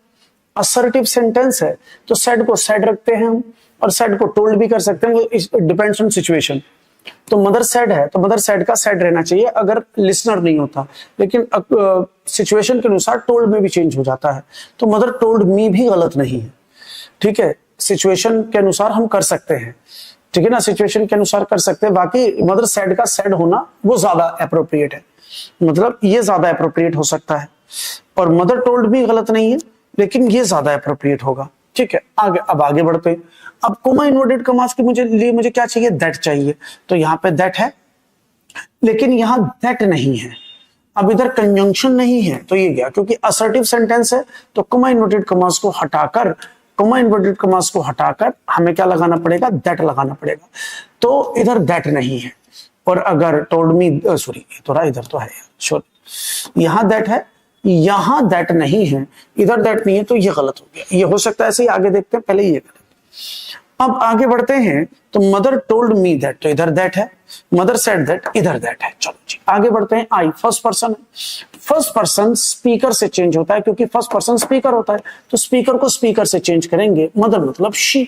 असर्टिव सेंटेंस है, तो सेड को सेड रखते हैं हम, और सेड को टोल्ड भी कर सकते हैं, इट डिपेंड्स ऑन सिचुएशन। तो मदर सेड है तो मदर सेड का सेड रहना चाहिए अगर लिसनर नहीं होता, लेकिन सिचुएशन के अनुसार टोल्ड में भी चेंज हो जाता है। तो मदर टोल्ड मी भी गलत नहीं है, ठीक है, सिचुएशन के अनुसार हम कर सकते हैं, ठीक है ना, सिचुएशन के अनुसार कर सकते हैं। बाकी मदर सेड का सेड होना वो ज्यादा अप्रोप्रिएट है, मतलब ये ज्यादा अप्रोप्रिएट हो सकता है। और मदर टोल्ड भी गलत नहीं है, लेकिन ये ज्यादा अप्रोप्रिएट होगा, ठीक है। आगे, अब आगे बढ़ते हैं। अब कोमा इन्वर्टेड कॉमास के मुझे क्या चाहिए, दैट चाहिए। तो यहाँ पे दैट है, लेकिन यहाँ दैट नहीं है, अब इधर कंजंक्शन नहीं है, तो ये गया, क्योंकि असर्टिव सेंटेंस है। तो कोमा इन्वर्टेड कॉमास को हटाकर, कोमा इन्वर्टेड कॉमास को हटाकर हमें क्या लगाना पड़ेगा, दैट लगाना पड़ेगा। तो इधर दैट नहीं है। और अगर टोल्ड मी, सॉरी थोड़ा इधर तो है, सॉरी, यहाँ दैट है, यहां दैट नहीं है, इधर दैट नहीं है, तो ये गलत हो गया। ये हो सकता है ऐसे ही, आगे देखते हैं, पहले ये गलत। अब आगे बढ़ते हैं। तो मदर टोल्ड मी दैट, तो इधर दैट है, मदर सेड दैट, इधर दैट है। चलो जी आगे बढ़ते हैं। आई फर्स्ट पर्सन है, फर्स्ट पर्सन स्पीकर से चेंज होता है, क्योंकि फर्स्ट पर्सन स्पीकर होता है, तो स्पीकर को स्पीकर से चेंज करेंगे। मदर मतलब शी,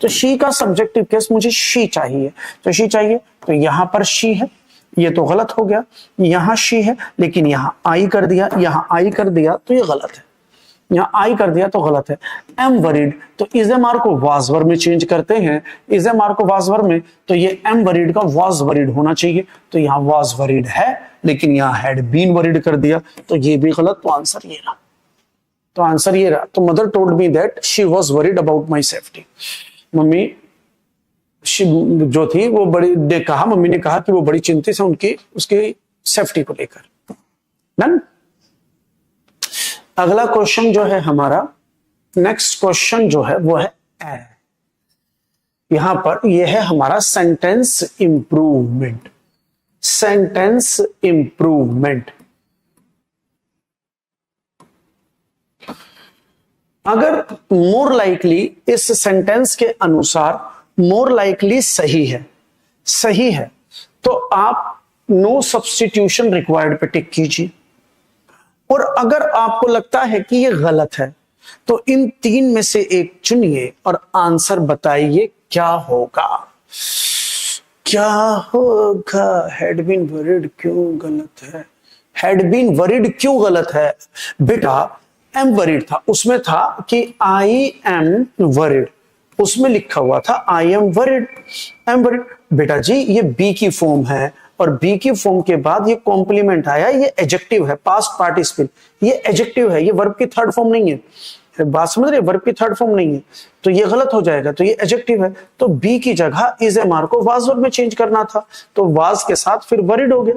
तो शी का सब्जेक्टिव केस मुझे शी चाहिए, तो शी चाहिए, तो यहां पर शी है, ये तो गलत हो गया, यहां शी है, लेकिन यहां आई कर दिया, यहां आई कर दिया, तो ये गलत है, यहां आई कर दिया तो गलत है। एम वरीड, तो इज एम आर को वाज वर्ब में चेंज करते हैं, इज एम आर को वाज वर्ब में, तो ये एम वरीड का वाज वरीड होना चाहिए, तो यहां वाज वरीड है, लेकिन यहां हैड बीन वरीड कर दिया, तो ये भी गलत। तो आंसर ये रहा, तो आंसर ये रहा। तो mother told me that she was worried about my safety, mummy जो थी वो बड़ी ने कहा, मम्मी ने कहा कि वो बड़ी चिंतित है उनकी, उसकी सेफ्टी को लेकर। डन। अगला क्वेश्चन जो है हमारा, नेक्स्ट क्वेश्चन जो है वो है ए। यहां पर ये है हमारा सेंटेंस इंप्रूवमेंट, सेंटेंस इंप्रूवमेंट। अगर मोर लाइकली, इस सेंटेंस के अनुसार मोर लाइकली सही है, सही है, तो आप नो सब्स्टिट्यूशन रिक्वायर्ड पे टिक कीजिए। और अगर आपको लगता है कि ये गलत है, तो इन 3 में से एक चुनिए और आंसर बताइए क्या होगा, क्या होगा। हैड बीन वरीड क्यों गलत है, हैड बीन वरीड क्यों गलत है बेटा, एम वरीड था, उसमें था कि आई एम वरीड, उसमें लिखा हुआ था I am worried, am worried. बेटा जी ये बी की फॉर्म है, और बी की फॉर्म के बाद ये कॉम्प्लीमेंट आया, ये एडजेक्टिव है, पास्ट पार्टिसिपल, ये एडजेक्टिव है, ये वर्ब की थर्ड फॉर्म नहीं है, बात समझ रहे, वर्ब की थर्ड फॉर्म नहीं है, तो ये गलत हो जाएगा। तो ये एडजेक्टिव है, तो बी की जगह इज एम आर को वाज वर्ब में चेंज करना था, तो वाज के साथ फिर वरीड हो गया,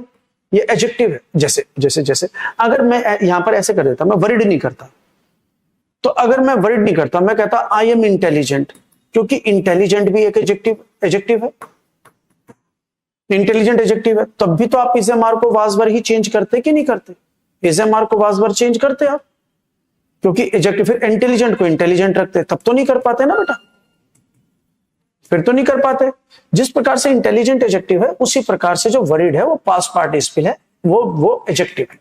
ये एडजेक्टिव है। जैसे जैसे जैसे अगर मैं यहां पर ऐसे कर देता, मैं वरिड नहीं करता, तो अगर मैं वरिड नहीं करता, मैं कहता आई एम इंटेलिजेंट, क्योंकि इंटेलिजेंट भी एक एडजेक्टिव है, इंटेलिजेंट एडजेक्टिव है, तब भी तो आप इज एम आर को वाज वर ही चेंज करते कि नहीं करते? इज एम आर को वाज वर चेंज करते आप, क्योंकि एडजेक्टिव। फिर इंटेलिजेंट को इंटेलिजेंट रखते, तब तो नहीं कर पाते ना बेटा, फिर तो नहीं कर पाते। जिस प्रकार से इंटेलिजेंट एडजेक्टिव है, उसी प्रकार से जो वरिड है वो पास्ट पार्टिसिपल है, वो एडजेक्टिव है,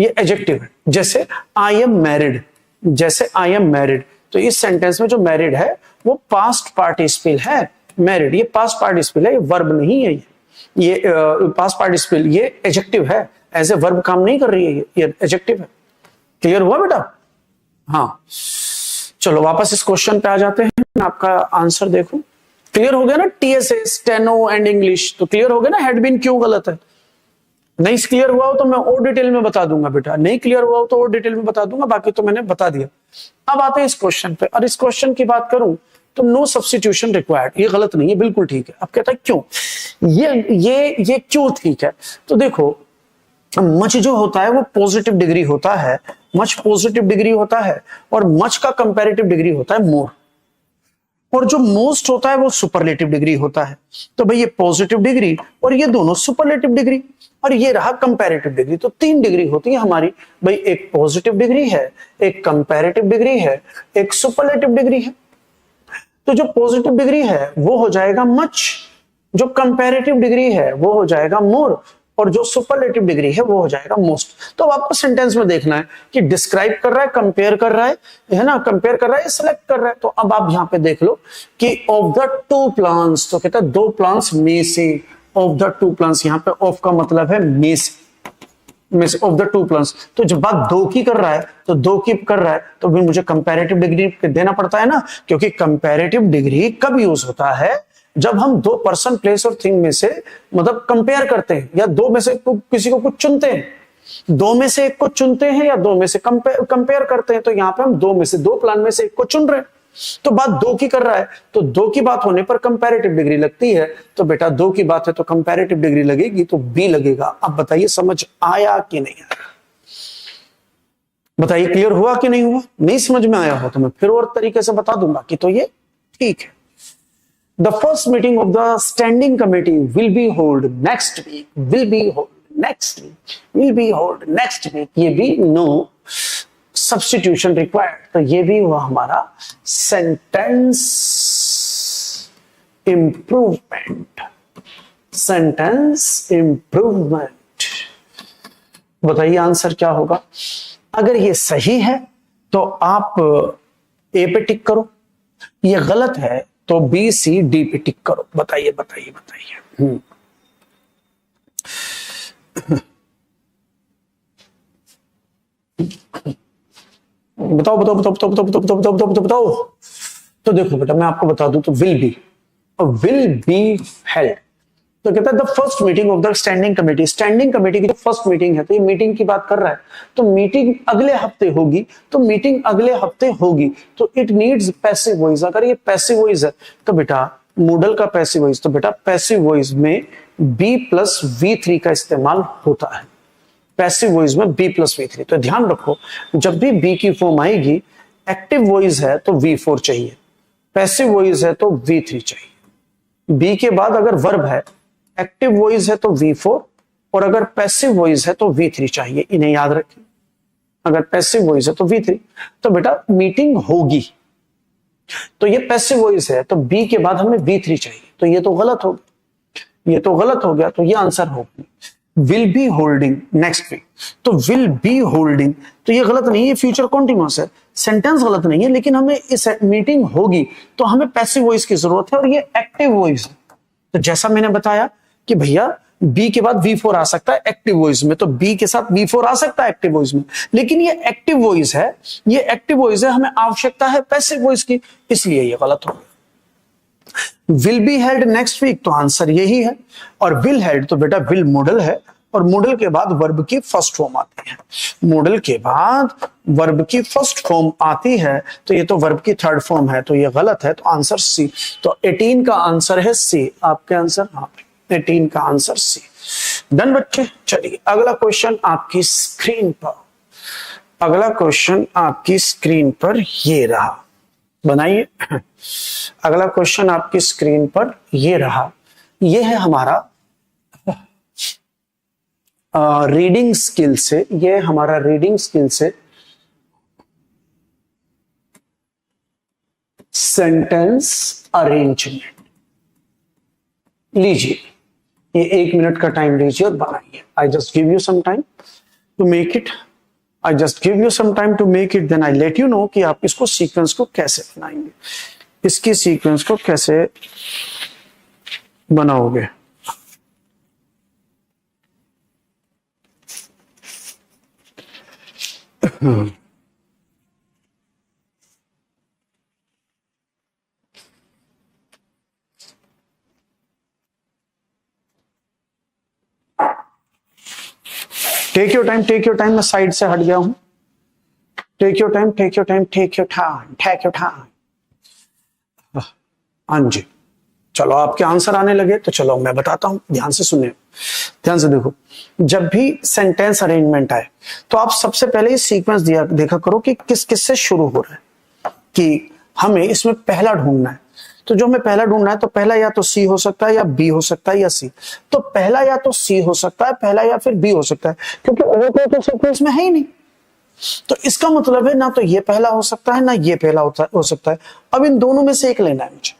ये एडजेक्टिव है। जैसे आई एम मैरिड, जैसे आई एम मैरिड, तो इस सेंटेंस में जो मैरिड है वो पास्ट पार्टिसिपल है, मैरिड, ये पास्ट पार्टिसिपल है, ये वर्ब नहीं है, ये पास्ट पार्टिसिपल, ये एडजेक्टिव है, एज ए वर्ब काम नहीं कर रही है, ये एडजेक्टिव है। क्लियर हुआ बेटा? हाँ, चलो वापस इस क्वेश्चन पे आ जाते हैं, मैं आपका आंसर देखूं। क्लियर हो गया ना? टीएसए, स्टेनो एंड इंग्लिश तो क्लियर हो गया ना, हैड बीन क्यों गलत है। नहीं क्लियर हुआ हो तो मैं और डिटेल में बता दूंगा बेटा, नहीं क्लियर हुआ हो तो और डिटेल में बता दूंगा, बाकी तो मैंने बता दिया। अब आते हैं इस क्वेश्चन पे, और इस क्वेश्चन की बात करूं तो नो सब्स्टिट्यूशन रिक्वायर्ड, ये गलत नहीं है, बिल्कुल ठीक है। अब कहता है क्यों, ये क्यों ठीक है? तो देखो, मच जो होता है वो पॉजिटिव डिग्री होता है, मच पॉजिटिव डिग्री होता है, और मच का कंपैरेटिव डिग्री होता है मोर, और जो मोस्ट होता है वो सुपरलेटिव डिग्री होता है। तो भाई ये पॉजिटिव डिग्री और ये दोनों सुपरलेटिव डिग्री, और ये रहा कंपैरेटिव डिग्री। तो 3 डिग्री होती है हमारी भाई, एक पॉजिटिव डिग्री है, एक कंपैरेटिव डिग्री है, एक सुपरलेटिव डिग्री है। तो जो पॉजिटिव डिग्री है वो हो जाएगा मच, जो कंपैरेटिव डिग्री है वो हो जाएगा मोर, और जो सुपरलेटिव डिग्री है वो हो जाएगा मोस्ट। तो आपको सेंटेंस में देखना है कि डिस्क्राइब कर रहा है, कंपेयर कर रहा है ना, कंपेयर कर रहा है, सिलेक्ट कर रहा है। तो अब आप यहां पे देख लो कि ऑफ द 2 प्लांट्स, तो कहता है 2 प्लांट्स में से, ऑफ द 2 प्लांट्स, यहां पे ऑफ का मतलब है में से ऑफ द 2 प्लांट्स। तो जब बात 2 की कर रहा है, तो 2 की कर रहा है, तो फिर मुझे कंपैरेटिव डिग्री देना पड़ता है ना, क्योंकि कंपैरेटिव डिग्री कब यूज होता है? जब हम 2 पर्सन, प्लेस और थिंग में से मतलब कंपेयर करते हैं, या 2 में से किसी को कुछ चुनते हैं, 2 में से एक को चुनते हैं, या 2 में से कंपेयर करते हैं। तो यहां पे हम 2 में से, 2 प्लान में से एक को चुन रहे हैं, तो बात 2 की कर रहा है, तो 2 की बात होने पर कंपैरेटिव डिग्री लगती है। तो बेटा 2 की बात है तो कंपैरेटिव डिग्री लगेगी, तो बी लगेगा। अब बताइए समझ आया कि नहीं आया? बताइए क्लियर हुआ कि नहीं हुआ? नहीं समझ में आया हो तो मैं फिर और तरीके से बता दूंगा कि तो ये ठीक है। The first meeting of the standing committee will be held next week. Will be held next week. Will be held next week. ये भी no substitution required. तो ये भी हुआ हमारा sentence improvement. Sentence improvement. बताइए आंसर क्या होगा? अगर ये सही है तो आप ए पे टिक करो, ये गलत है तो बी सी डी पे टिक करो। बताइए बताइए बताइए। बताओ बताओ बताओ बताओ बताओ बताओ बताओ बताओ बताओ बताओ। तो देखो बेटा मैं आपको बता दूं, तो विल बी हेल्ड, तो कहता है the first meeting of the standing committee. Standing committee की जो फर्स्ट मीटिंग है, तो ये मीटिंग की बात कर रहा है, तो मीटिंग अगले हफ्ते होगी, तो मीटिंग अगले हफ्ते होगी, तो इट नीड्स पैसिव वॉइस। अगर ये पैसिव वॉइस है तो बेटा मॉडल का पैसिव वॉइस, तो बेटा पैसिव वॉइस में बी प्लस V3 का इस्तेमाल होता है। पैसिव वॉइस में बी प्लस V3। तो ध्यान रखो, जब भी बी की फॉर्म आएगी, एक्टिव वॉइस है तो V4 चाहिए, पैसिव वॉइस है तो V3 चाहिए। बी के बाद अगर वर्ब है, एक्टिव वॉइस है तो V4, और अगर पैसिव वॉइस है तो V3 चाहिए। इन्हें याद रखें, अगर पैसिव वॉइस है तो V3। तो बेटा मीटिंग होगी, तो ये पैसिव वॉइस है, तो बी के बाद हमें V3 चाहिए, तो ये तो गलत हो गया, ये तो गलत हो गया, तो ये आंसर होगा will be holding next week. तो विल बी होल्डिंग, तो ये गलत नहीं है, फ्यूचर कॉन्टिन्यूअस है, सेंटेंस गलत नहीं है, लेकिन हमें इस मीटिंग होगी तो हमें पैसिव वॉइस की जरूरत है, और ये एक्टिव वॉइस है। तो जैसा मैंने बताया कि भैया बी के बाद V4 आ सकता है एक्टिव वॉइस में, तो बी के साथ V4 आ सकता है एक्टिव वॉइस में, लेकिन ये एक्टिव वॉइस है, ये एक्टिव वॉइस है, हमें आवश्यकता है पैसिव वॉइस की, इसलिए ये गलत हो गया। Will be held next week, तो आंसर यही है। और विल हेल्ड, तो बेटा विल मॉडल है, और मॉडल के बाद वर्ब की फर्स्ट फॉर्म आती है, मॉडल के बाद वर्ब की फर्स्ट फॉर्म आती है, तो ये तो वर्ब की थर्ड फॉर्म है, तो ये गलत है, तो आंसर सी। तो 18 का आंसर है सी। आपके आंसर, हाँ 18 का आंसर सी। डन बच्चे। चलिए अगला क्वेश्चन आपकी स्क्रीन पर, अगला क्वेश्चन आपकी स्क्रीन पर ये रहा, बनाइए। अगला क्वेश्चन आपकी स्क्रीन पर ये रहा, ये है हमारा रीडिंग स्किल से, ये हमारा रीडिंग स्किल से सेंटेंस अरेंजमेंट। लीजिए ये 1 मिनट का टाइम लीजिए और बनाइए। I just give you some time to make it, I just give you some time to make it, then I let you know कि आप इसको सीक्वेंस को कैसे बनाएंगे, इसकी सीक्वेंस को कैसे बनाओगे। Take your time, take your time, मैं साइड से हट गया हूं। Take your time, take your time, take your time, take your time. हाँ जी, चलो आपके आंसर आने लगे तो चलो मैं बताता हूं, ध्यान से सुनिए, ध्यान से देखो। जब भी सेंटेंस अरेंजमेंट आए तो आप सबसे पहले ही सीक्वेंस देखा करो कि किस किस से शुरू हो रहा है, कि हमें इसमें पहला ढूंढना है। तो जो हमें पहला ढूंढना है तो पहला या तो सी हो सकता है या बी हो सकता है या सी। तो पहला या तो सी हो सकता है, पहला या फिर बी हो सकता है, क्योंकि और कोई तो सीक्वेंस में है ही नहीं। तो इसका मतलब है ना तो ये पहला हो सकता है ना ये पहला हो सकता है। अब इन दोनों में से एक लेना है मुझे,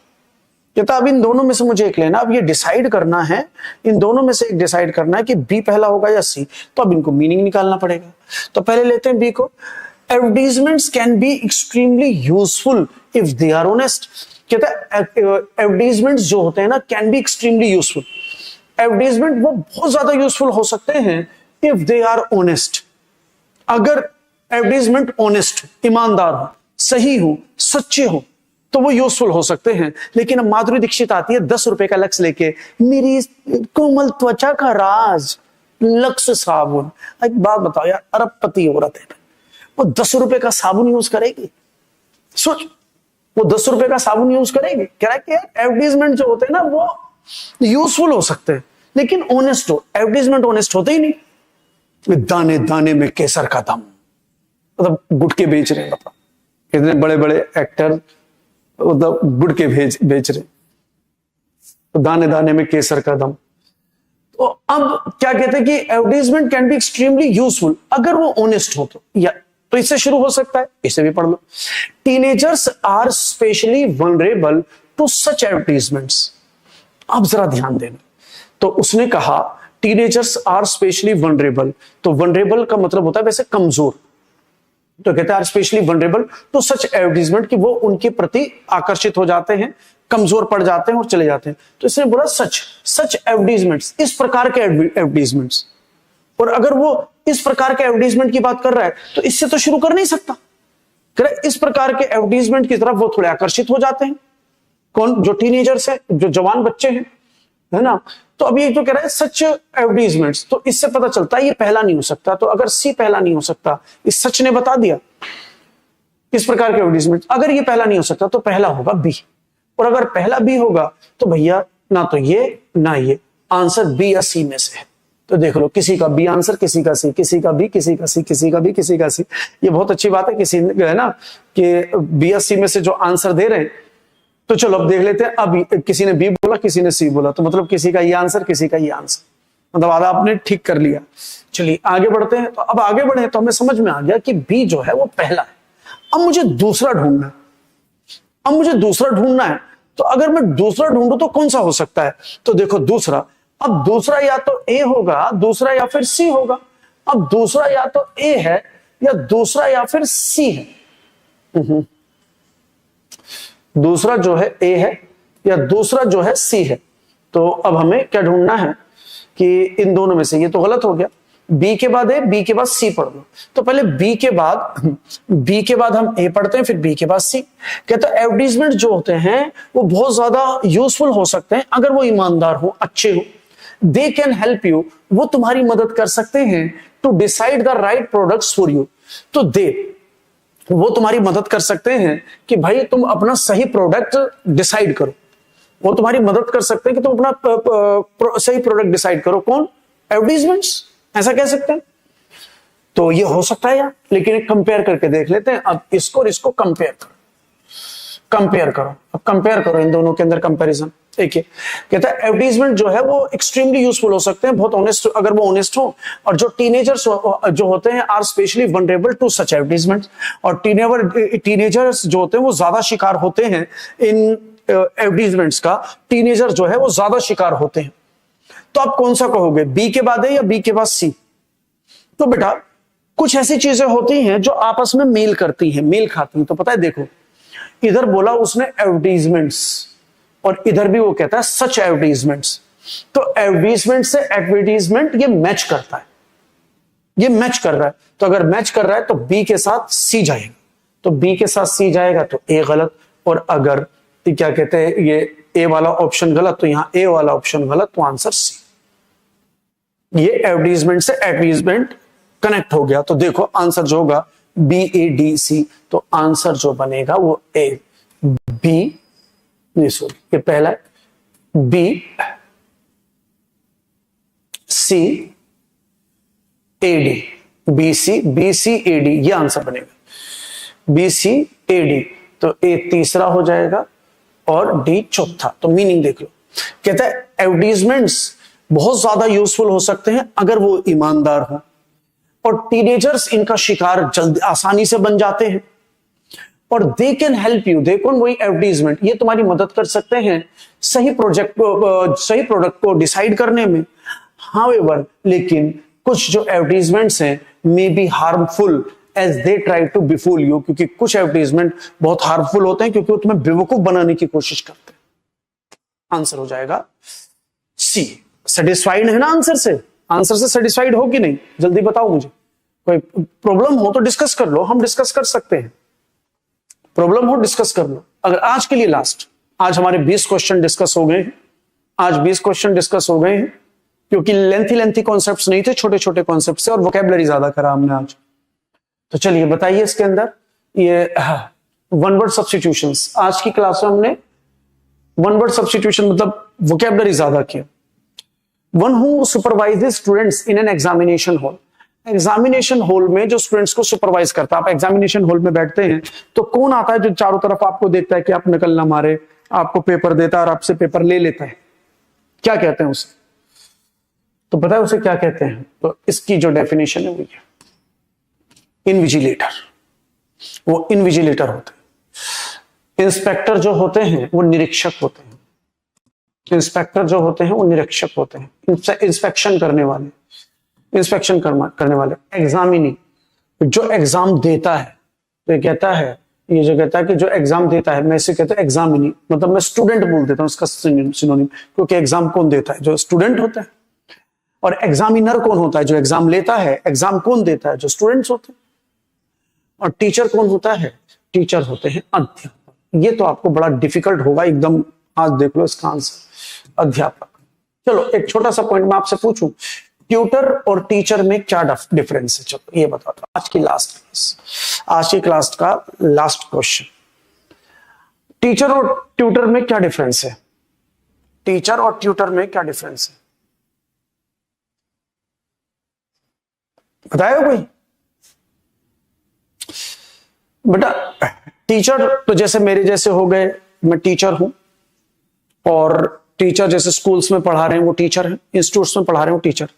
तो अब इन दोनों में से मुझे एक लेना। अब ये डिसाइड करना है, इन दोनों में से एक डिसाइड करना है कि बी पहला होगा या सी। तो अब इनको मीनिंग निकालना पड़ेगा। तो पहले लेते हैं बी को। Advertisements can be extremely useful if they are honest. कहता है एडवर्टाइजमेंट्स जो होते हैं ना can be extremely useful. Advertisement वो बहुत ज्यादा यूजफुल हो सकते हैं इफ दे आर ऑनेस्ट। अगर एडवर्टाइजमेंट ऑनेस्ट, ईमानदार हो, सही हो, सच्चे हो तो वो यूजफुल हो सकते हैं। लेकिन अब माधुरी दीक्षित आती है 10 रुपए का लक्स लेके, मेरी कोमल त्वचा का राज लक्स साबुन। एक बात बताओ यार, अरबपति औरत है, वो 10 रुपए का साबुन यूज करेगी? सोच, वो 10 रुपए का साबुन यूज करेगी? कह रहा है कि एडवर्टाइजमेंट जो होते हैं ना वो यूजफुल हो सकते हैं लेकिन ऑनेस्ट हो। एडवर्टाइजमेंट ऑनेस्ट होते ही नहीं। दाने दाने में केसर का दम, मतलब गुटके बेच रहे हैं। बताओ कितने बड़े बड़े एक्टर मतलब गुटके बेच रहे, तो दाने दाने में केसर का दम। तो अब क्या कहते हैं कि advertisement can be extremely useful अगर वो ऑनेस्ट हो तो। या तो इससे शुरू हो सकता है, इसे भी पढ़ लो। Teenagers are specially vulnerable to such advertisements. अब जरा ध्यान देना। तो उसने कहा टीनेजर्स आर स्पेशली वनरेबल, तो वनरेबल का मतलब होता है वैसे कमजोर। तो कहते हैं are specially vulnerable to such advertisement, कि वो उनके प्रति आकर्षित हो जाते हैं, कमजोर पड़ जाते हैं और चले जाते हैं। तो इसने बोला सच एडवर्टाइजमेंट्स, इस प्रकार के एडवर्टाइजमेंट्स। और अगर वो इस प्रकार के एडवर्टाइजमेंट की बात कर रहा है तो इससे तो शुरू कर नहीं सकता। इस प्रकार के एडवर्टाइजमेंट की तरफ वो थोड़े आकर्षित हो जाते हैं। कौन? जो टीनेजर्स है, जो जवान बच्चे हैं, है ना। तो अभी एक तो कह रहा है सच एडवर्टाइजमेंट्स, तो इससे पता चलता है ये पहला नहीं हो सकता। तो अगर सी पहला नहीं हो सकता, इस सच ने बता दिया इस प्रकार के एडवर्टाइजमेंट, अगर ये पहला नहीं हो सकता तो पहला होगा बी। और अगर पहला बी होगा तो भैया ना तो ये ना ये, आंसर बी या सी में से है। तो देख लो, किसी का बी आंसर, किसी का सी, किसी का बी, किसी का सी, किसी का बी, किसी का सी। ये बहुत अच्छी बात है, किसी है ना कि बी या सी में से जो आंसर दे रहे हैं। तो चलो अब देख लेते हैं। अब किसी ने बी बोला, किसी ने सी बोला, तो मतलब किसी का ये आंसर, किसी का ये आंसर, मतलब आधा आपने ठीक कर लिया। चलिए आगे बढ़ते हैं। तो अब आगे बढ़े तो हमें समझ में आ गया कि बी जो है वो पहला है। अब मुझे दूसरा ढूंढना है, अब मुझे दूसरा ढूंढना है। तो अगर मैं दूसरा ढूंढूं तो कौन सा हो सकता है? तो देखो दूसरा, अब दूसरा या तो ए होगा, दूसरा या फिर सी होगा। अब दूसरा या तो ए है या दूसरा या फिर सी है। दूसरा जो है ए है या दूसरा जो है सी है। तो अब हमें क्या ढूंढना है कि इन दोनों में से, ये तो गलत हो गया, बी के बाद ए, बी के बाद सी पढ़ लो। तो पहले बी के बाद हम ए पढ़ते हैं, फिर बी के बाद सी। कहते हैं एडवर्टाइजमेंट जो होते हैं वो बहुत ज्यादा यूजफुल हो सकते हैं अगर वो ईमानदार हो, अच्छे हो। दे कैन हेल्प यू, वो तुम्हारी मदद कर सकते हैं to decide the right products for you. तो वो तुम्हारी मदद कर सकते हैं कि भाई तुम अपना सही प्रोडक्ट डिसाइड करो। वो तुम्हारी मदद कर सकते हैं कि तुम अपना सही प्रोडक्ट डिसाइड करो। कौन? एडवर्टीजमेंट्स, ऐसा कह सकते हैं। तो ये हो सकता है यार, लेकिन एक कंपेयर करके देख लेते हैं। अब इसको और इसको कंपेयर करो, कंपेयर करो। अब कंपेयर करो इन दोनों के अंदर कंपैरिजन। देखिए कहता है एडवर्टीजमेंट जो है वो एक्सट्रीमली यूजफुल हो सकते हैं, बहुत ऑनेस्ट, अगर वो ऑनेस्ट हो। और जो टीनेजर्स जो होते हैं are specially vulnerable to such advertisement. और टीनेजर्स जो होते हैं वो ज्यादा शिकार होते हैं इन एडवर्टीजमेंट्स का। टीनेजर जो है वो ज्यादा शिकार होते हैं। तो आप कौन सा कहोगे, बी के बाद है या बी के बाद सी? तो बेटा कुछ ऐसी चीजें होती हैं जो आपस में मेल करती हैं, मेल खाती हैं। तो पता है, देखो इधर बोला उसने एडवर्टीजमेंट्स और इधर भी वो कहता है सच एडवर्टीजमेंट्स। तो एडवर्टीजमेंट से एडवर्टीजमेंट ये मैच करता है, ये मैच कर रहा है। तो अगर मैच कर रहा है तो बी के साथ सी जाएगा। तो बी के साथ सी जाएगा तो ए गलत। और अगर क्या कहते हैं ये ए वाला ऑप्शन गलत, तो यहां ए वाला ऑप्शन गलत, तो आंसर सी। ये एडवर्टीजमेंट से एडवर्टीजमेंट कनेक्ट हो गया। तो देखो आंसर जो होगा बी ए डी सी। तो आंसर जो बनेगा वो ए बी, नहीं सॉरी ये पहला है, B C A D, B C A D, ये आंसर बनेगा बी सी ए डी। तो ए तीसरा हो जाएगा और डी चौथा। तो मीनिंग देख लो, कहता है एडवर्टीजमेंट्स बहुत ज्यादा यूजफुल हो सकते हैं अगर वो ईमानदार हो, और टीनेजर्स इनका शिकार जल्दी आसानी से बन जाते हैं। और they can help you, they can, वही एडवर्टीजमेंट, ये तुम्हारी मदद कर सकते हैं सही प्रोडक्ट को डिसाइड करने में। हाउएवर, लेकिन कुछ जो एडवर्टीजमेंट्स हैं may be harmful as they try to befool you, क्योंकि कुछ एडवर्टीजमेंट बहुत हार्मफुल होते हैं क्योंकि वो तुम्हें बेवकूफ बनाने की कोशिश करते हैं। आंसर हो जाएगा सी। सेटिस्फाइड है ना आंसर से? आंसर से सेटिस्फाइड हो कि नहीं, जल्दी बताओ मुझे। कोई प्रॉब्लम हो तो डिस्कस कर लो, हम डिस्कस कर सकते हैं। प्रॉब्लम हो डिस्कस कर लो। अगर आज के लिए लास्ट, आज हमारे 20 क्वेश्चन डिस्कस हो गए हैं, आज 20 क्वेश्चन डिस्कस हो गए हैं, क्योंकि लेंथी कॉन्सेप्ट्स नहीं थे, छोटे छोटे कॉन्सेप्ट से, और वोकैबुलरी ज्यादा करा हमने आज। तो चलिए बताइए इसके अंदर ये वन वर्ड सब्स्टिट्यूशंस। आज की क्लास में हमने वन वर्ड सब्स्टिट्यूशन मतलब वोकैबुलरी ज्यादा किया। One who supervises students in an examination hall. Examination hall में जो स्टूडेंट्स को सुपरवाइज करता है, आप एग्जामिनेशन हॉल में बैठते हैं तो कौन आता है जो चारों तरफ आपको देखता है कि आप नकल ना मारे, आपको पेपर देता है और आपसे पेपर ले लेता है? क्या कहते हैं उसे? तो पता है उसे क्या कहते हैं? तो इसकी जो डेफिनेशन है वो ये, इनविजिलेटर। वो इनविजिलेटर होते हैं। इंस्पेक्टर जो होते हैं वो निरीक्षक होते हैं। इंस्पेक्टर जो होते हैं वो निरीक्षक होते हैं, इंस्पेक्शन करने वाले, इंस्पेक्शन करने वाले। एग्जामिनी, जो एग्जाम देता है, तो ये कहता है, ये जो कहता है कि जो एग्जाम देता है, मैं इसे कहता हूं एग्जामिनी, मतलब मैं स्टूडेंट बोल देता हूं उसका सिनोनिम, क्योंकि एग्जाम कौन देता है? जो स्टूडेंट होता है। और एग्जामिनर कौन होता है? जो एग्जाम लेता है। एग्जाम कौन देता है? जो स्टूडेंट्स होते हैं। और टीचर कौन होता है? टीचर होते हैं अध्यापक। ये तो आपको बड़ा डिफिकल्ट होगा एकदम, आज देख लो इसका आंसर, अध्यापक। चलो एक छोटा सा पॉइंट मैं आपसे पूछूं, ट्यूटर और टीचर में क्या डिफरेंस है? चलो ये बताता हूं। आज की क्लास का लास्ट क्वेश्चन, टीचर और ट्यूटर में क्या डिफरेंस है? टीचर और ट्यूटर में क्या डिफरेंस है? बताएगा कोई? बेटा टीचर तो जैसे मेरे जैसे हो गए, मैं टीचर हूं, और टीचर जैसे स्कूल्स में पढ़ा रहे हैं वो टीचर हैं, इंस्टीट्यूट्स में पढ़ा रहे हैं वो टीचर।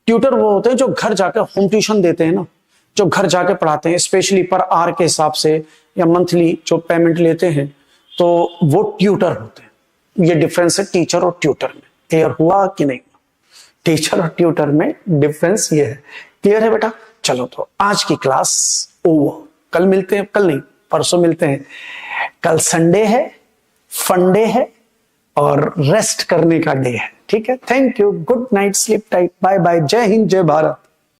ट्यूटर वो होते हैं जो घर जाकर होम ट्यूशन देते हैं ना, जो घर जाके पढ़ाते हैं, स्पेशली पर आवर के हिसाब से या मंथली जो पेमेंट लेते हैं, तो वो ट्यूटर होते हैं। ये डिफरेंस है टीचर और ट्यूटर में। क्लियर हुआ कि नहीं? टीचर और ट्यूटर में डिफरेंस ये है। क्लियर है बेटा? चलो तो आज की क्लास ओवर। कल मिलते हैं, कल नहीं परसों मिलते हैं। कल संडे है, फंडे है और रेस्ट करने का डे है। ठीक है, thank you, good night, sleep tight, bye bye, जय हिंद, जय भारत।